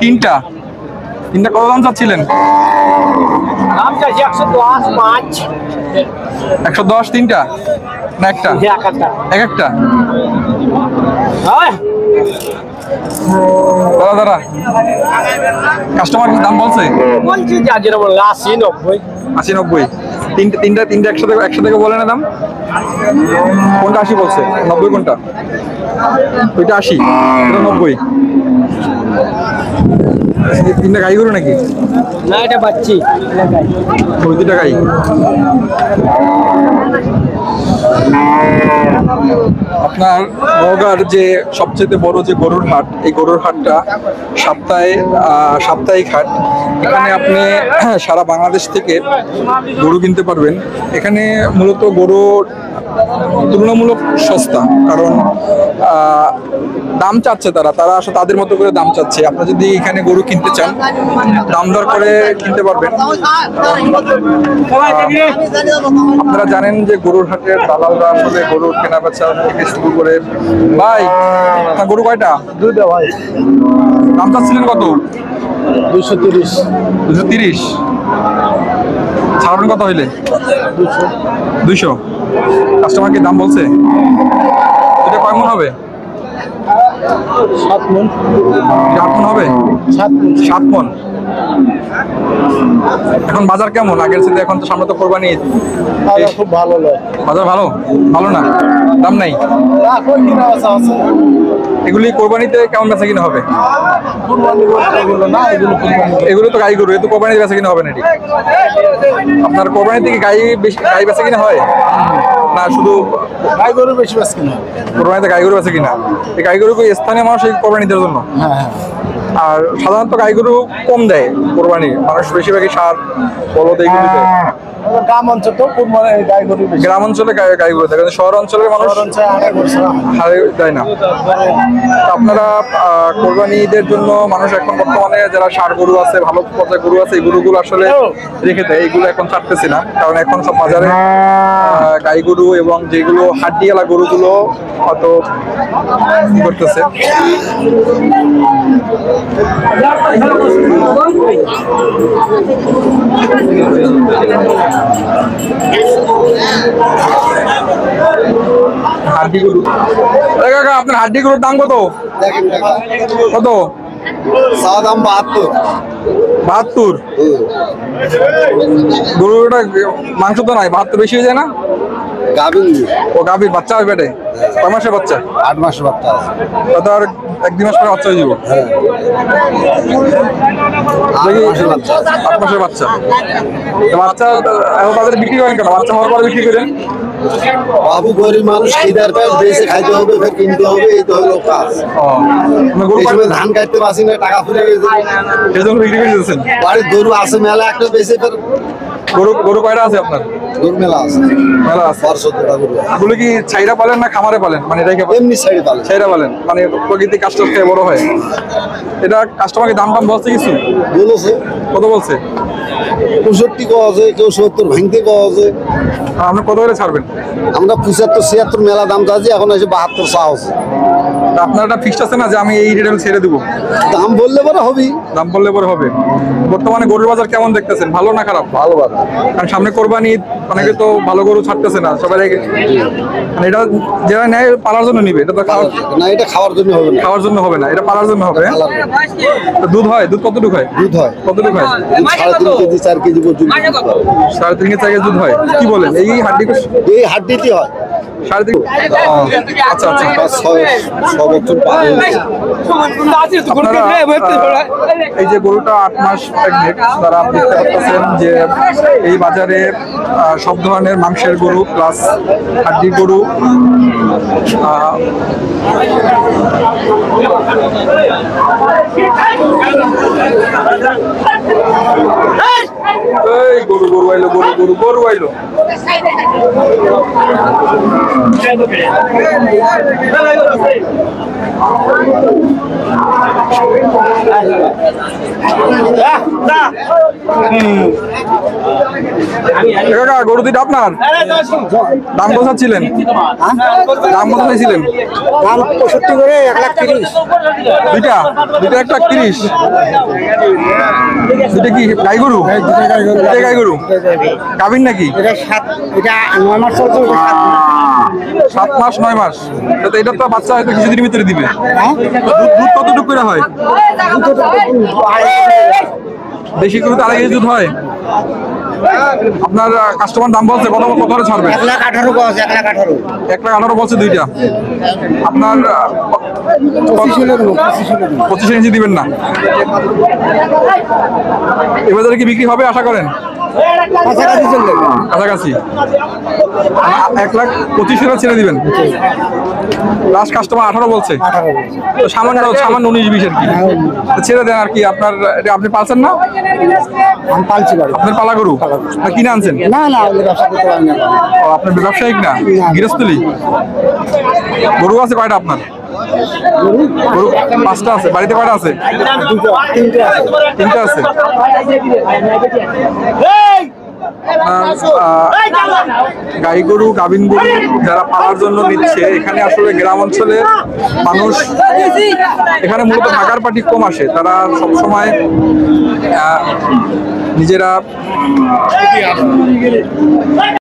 তিনটা কত দাম চাচ্ছিলেন? 110 তিনটা না একটা? এক একটা। দাদা কাস্টমার কি দাম বলছে? 80-90। তিনটা 100 বলে না দাম? কোনটা 80 বলছে? 90 কোনটা? ওইটা 80, এটা 90। তিনটা গাই গরু নাকি? না, এটা বাচ্চি। ওই দুটা গাই। আপনার নওগাঁর যে সবচেয়ে বড় যে গরুর হাট, এই গরুর হাটটা সাপ্তাহিক হাট। এখানে আপনি সারা বাংলাদেশ থেকে গরু কিনতে পারবেন। এখানে মূলত গরু তুলনামূলক সস্তা, কারণ দাম চাচ্ছে তারা আসলে তাদের মতো করে দাম চাচ্ছে। আপনি যদি এখানে গরু কিনতে চান, দাম দর করে কিনতে পারবেন। আপনারা জানেন যে গরুর হাটের দালালরা আসলে গরুর কেনা বেচা থেকে শুরু করে। ভাই গরু কয়টা? দুইটা ভাই। দাম চাচ্ছিলেন কত? 230। ছাড়বেন কত হইলে? 200। কাস্টমার কি দাম বলছে? এটা কয় মন হবে? 7 মন। 8 মন হবে? 7 মন। এখন বাজার কেমন আগের সাথে? এখন তো সামনে তো কোরবানি। খুব ভালো নয় বাজার। ভালো না? দাম নাই? এগুলি কোরবানিতে কেমন বেচা কিনা হবে? এগুলো তো গাই গরু, এ তো কোরবানিতে বেচা কিনা হবে না। আপনার কোরবানিতে কি গাই বেচা কিনা হয় না শুধু গাই গরু বেশি বেচা কিনা? কোরবানিতে গাই গরু বেচা কিনা। এই গাই গরু স্থানীয় মানুষ এই কোরবানি দেওয়ার জন্য। আর সাধারণত গাই গরু কম দেয় কোরবানি, মানুষ বেশিরভাগই সার বলদ এইগুলি দেয়। গ্রাম অঞ্চল তো গাই গরু, গ্রাম অঞ্চলে গাই গরু দেয়, শহর অঞ্চলের মানুষ হারে দেয় না। আপনারা কোরবানি ঈদের জন্য মানুষ এখন বর্তমানে যারা ষাঁড় গরু আছে, ভালো পর্যায়ের গরু আছে, এই গরুগুলো আসলে রেখে দেয়। এইগুলো এখন ছাড়তেছি না, কারণ এখন সব বাজারে গাই গরু এবং যেগুলো হাড্ডিওয়ালা গরুগুলো হয়তো করতেছে। হাড্ডি গরু। কাকা আপনার হাড্ডি গরুর দাম কত? কত? দাম 72। গরুটা মাংস তো নাই, ভাত তো বেশি হয়ে যায় না? গাভীর বাচ্চা হয় পেটে? কয় মাসের বাচ্চা? 8 মাসের বাচ্চা আছে। তো আর 1-2 মাস পরে বাচ্চা হয়ে যাবো। 8 মাসের বাচ্চা। বাচ্চা এখন তাদের বিক্রি করেন কেন? বাচ্চা হওয়ার পরে বিক্রি করেন? বাবু গরিব মানুষ, খিদার পেট, বেশি খাইতে হবে, ফের কিনতে হবে, এই তো হলো কাজ। ধান কাটতে পারছি না, টাকা ফুলে গেছে, সেই জন্য বিক্রি করে দিয়েছেন। বাড়ির গরু আছে মেলা, একটা বেশি ফের গরু কয়টা আছে আপনার? গরু মেলা আছে। এগুলো কি ছাইরা পালেন না খামারে পালেন? মানে এমনি ছাইরা পালেন, মানে প্রকৃতি কাজটা খেয়ে বড় হয়। এটা কাস্টমারকে দাম বলছে কিছু? বলেছে। কত বলছে? 65 কওয়া আছে, কেউ 70 ভাঙতে কওয়া আছে। আপনি কত করে ছাড়বেন? আমরা 75-76 মেলা দাম চাচ্ছি, এখন এসে 72 সাহস। আপনার একটা ফিক্সড আছে না যে আমি এই রেটে ছেড়ে দেবো? দাম বললে পরে হবে। দাম বললে পরে হবে। বর্তমানে গরুর বাজার কেমন দেখতেছেন? ভালো না খারাপ? ভালো বাজার, কারণ সামনে কোরবানি ঈদ, অনেকে তো ভালো গরু ছাড়তেছে না, সবাই মানে এটা যারা নেয় পালার জন্য নিবে, এটা তো না, এটা খাওয়ার জন্য হবে না। খাওয়ার জন্য হবে না, এটা পালার জন্য হবে। দুধ হয়? দুধ কতটুকু হয়? দুধ হয় কতটুকু হয়? 3.5 কেজি 4 কেজি পর্যন্ত। 3.5 কেজি 4 কেজি দুধ হয়? কি বলেন? এই হাড্ডিতে হয় 3.5? আচ্ছা আচ্ছা। এই যে গরুটা 8 মাস প্রেগনেন্ট, তারা দেখতে পাচ্ছেন যে এই বাজারে সব ধরনের মাংসের গরু প্লাস হাড্ডি গরু এই গরু গরু আইলো, গরু গরু গরু আইলো। কাকা গরু দুইটা আপনার? দাম কত ছিলেন? দাম কত চাইছিলেন? দাম 65 করে 1,30,000। দুইটা দুইটা 1,30,000। দুইটা কি গাই গরু? দুইটা গাই গরু গাভীর নাকি? এটা 9 মাস চলছে, ওটা 7 মাস। 7 মাস 9 মাস। তো এটা তো বাচ্চা হয়তো কিছুদিনের ভিতরে দিবে। দুধ কতটুকু করে হয়? দেশি গরু তো 2.5 কেজি দুধ হয়। আপনার কাস্টমার দাম বলছে কত কত করে ছাড়বে? 1,18,000 বলছে, 1,18,000। 1,18,000 বলছে দুইটা। আপনার 25 ইঞ্চি দিবেন না? এবারে কি বিক্রি হবে আশা করেন? কাছাকাছি চলবে। কাছাকাছি 1,25,000 ছেড়ে দিবেন। লাস্ট কাস্টমার 18 বলছে। তো সামান্য 19-20 আর কি। তো ছেড়ে দেন আর কি। আপনার এটা আপনি পালছেন না? আমি পালছি বাড়ি। আপনার পালা গরু না কিনে আনছেন? না না, ওগুলো ব্যবসা করতে পারি না। ও আপনার ব্যবসায়িক না, গৃহস্থলী। গরু আছে কয়টা আপনার? গরু 5টা আছে। বাড়িতে কয়টা আছে? 3টা আছে। গাই গরু গাভিন গরু যারা পালার জন্য নিচ্ছে, এখানে আসলে গ্রাম অঞ্চলের মানুষ, এখানে মূলত ঢাকার পার্টি কম আসে। তারা সবসময় নিজেরা